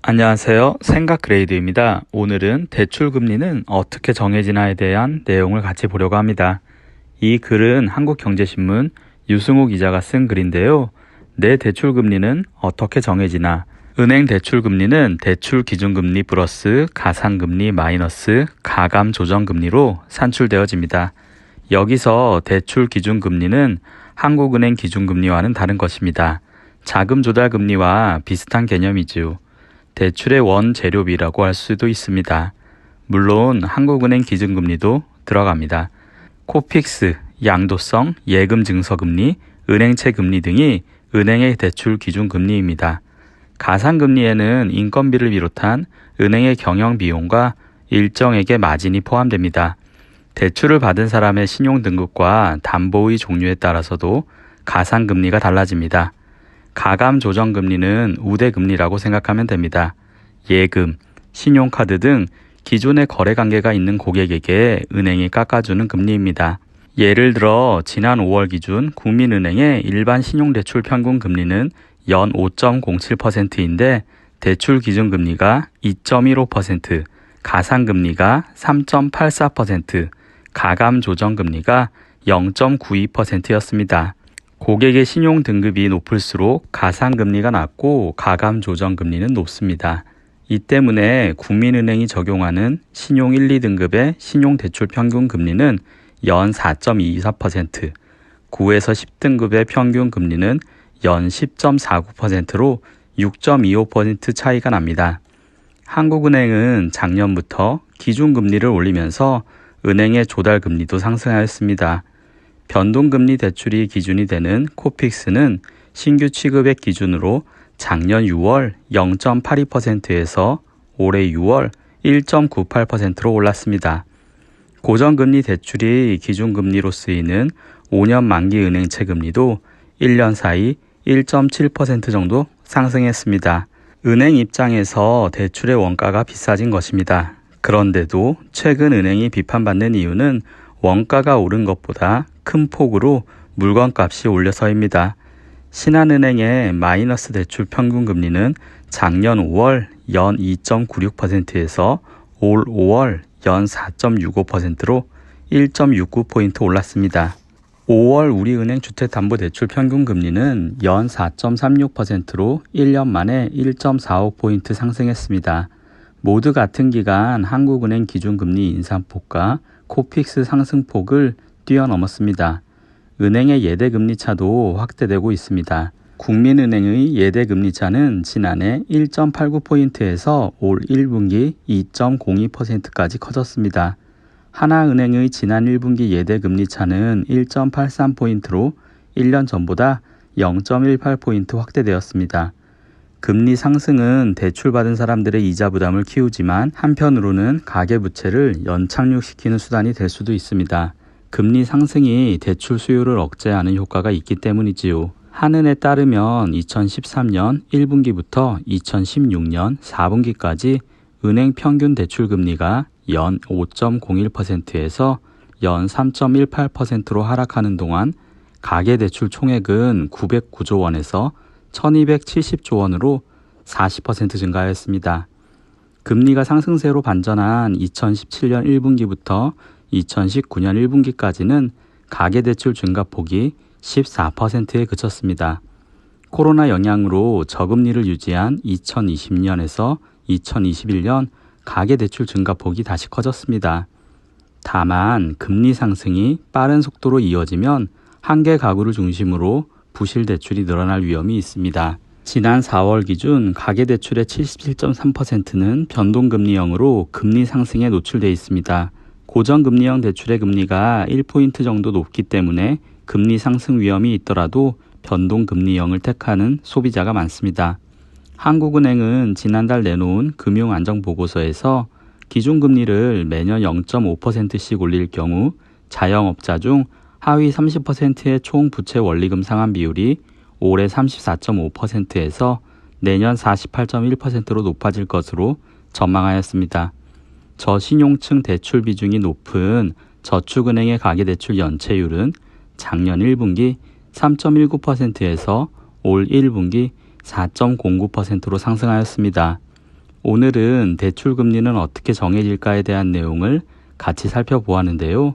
안녕하세요. 생각그레이드입니다. 오늘은 대출금리는 어떻게 정해지나에 대한 내용을 같이 보려고 합니다. 이 글은 한국경제신문 유승호 기자가 쓴 글인데요. 내 대출금리는 어떻게 정해지나? 은행 대출금리는 대출기준금리 플러스 가산금리 마이너스 가감조정금리로 산출되어집니다. 여기서 대출기준금리는 한국은행 기준금리와는 다른 것입니다. 자금조달금리와 비슷한 개념이지요. 대출의 원재료비라고 할 수도 있습니다. 물론 한국은행 기준금리도 들어갑니다. 코픽스, 양도성, 예금증서금리, 은행채 금리 등이 은행의 대출 기준금리입니다. 가산금리에는 인건비를 비롯한 은행의 경영비용과 일정액의 마진이 포함됩니다. 대출을 받은 사람의 신용등급과 담보의 종류에 따라서도 가산금리가 달라집니다. 가감조정금리는 우대금리라고 생각하면 됩니다. 예금, 신용카드 등 기존의 거래관계가 있는 고객에게 은행이 깎아주는 금리입니다. 예를 들어 지난 5월 기준 국민은행의 일반 신용대출 평균금리는 연 5.07%인데 대출기준금리가 2.15%, 가산금리가 3.84%, 가감조정금리가 0.92%였습니다. 고객의 신용 등급이 높을수록 가산금리가 낮고 가감조정금리는 높습니다. 이 때문에 국민은행이 적용하는 신용 1, 2등급의 신용대출 평균금리는 연 4.24%, 9에서 10등급의 평균금리는 연 10.49%로 6.25% 차이가 납니다. 한국은행은 작년부터 기준금리를 올리면서 은행의 조달금리도 상승하였습니다. 변동금리 대출이 기준이 되는 코픽스는 신규 취급액 기준으로 작년 6월 0.82%에서 올해 6월 1.98%로 올랐습니다. 고정금리 대출이 기준금리로 쓰이는 5년 만기 은행채 금리도 1년 사이 1.7% 정도 상승했습니다. 은행 입장에서 대출의 원가가 비싸진 것입니다. 그런데도 최근 은행이 비판받는 이유는 원가가 오른 것보다 큰 폭으로 물건값이 올려서입니다. 신한은행의 마이너스 대출 평균금리는 작년 5월 연 2.96%에서 올 5월 연 4.65%로 1.69포인트 올랐습니다. 5월 우리은행 주택담보대출 평균금리는 연 4.36%로 1년 만에 1.45포인트 상승했습니다. 모두 같은 기간 한국은행 기준금리 인상폭과 코픽스 상승폭을 뛰어넘었습니다. 은행의 예대금리 차도 확대되고 있습니다. 국민은행의 예대금리 차는 지난해 1.89포인트에서 올 1분기 2.02%까지 커졌습니다. 하나은행의 지난 1분기 예대금리 차는 1.83포인트로 1년 전보다 0.18포인트 확대되었습니다. 금리 상승은 대출받은 사람들의 이자 부담을 키우지만 한편으로는 가계부채를 연착륙시키는 수단이 될 수도 있습니다. 금리 상승이 대출 수요를 억제하는 효과가 있기 때문이지요. 한은에 따르면 2013년 1분기부터 2016년 4분기까지 은행 평균 대출금리가 연 5.01%에서 연 3.18%로 하락하는 동안 가계대출 총액은 909조 원에서 1270조 원으로 40% 증가하였습니다. 금리가 상승세로 반전한 2017년 1분기부터 2019년 1분기까지는 가계대출 증가폭이 14%에 그쳤습니다. 코로나 영향으로 저금리를 유지한 2020년에서 2021년 가계대출 증가폭이 다시 커졌습니다. 다만 금리 상승이 빠른 속도로 이어지면 한계 가구를 중심으로 부실 대출이 늘어날 위험이 있습니다. 지난 4월 기준 가계대출의 77.3%는 변동금리형으로 금리 상승에 노출돼 있습니다. 고정금리형 대출의 금리가 1포인트 정도 높기 때문에 금리 상승 위험이 있더라도 변동금리형을 택하는 소비자가 많습니다. 한국은행은 지난달 내놓은 금융안정보고서에서 기준금리를 매년 0.5%씩 올릴 경우 자영업자 중 하위 30%의 총 부채 원리금 상환 비율이 올해 34.5%에서 내년 48.1%로 높아질 것으로 전망하였습니다. 저신용층 대출 비중이 높은 저축은행의 가계대출 연체율은 작년 1분기 3.19%에서 올 1분기 4.09%로 상승하였습니다. 오늘은 대출금리는 어떻게 정해질까에 대한 내용을 같이 살펴보았는데요.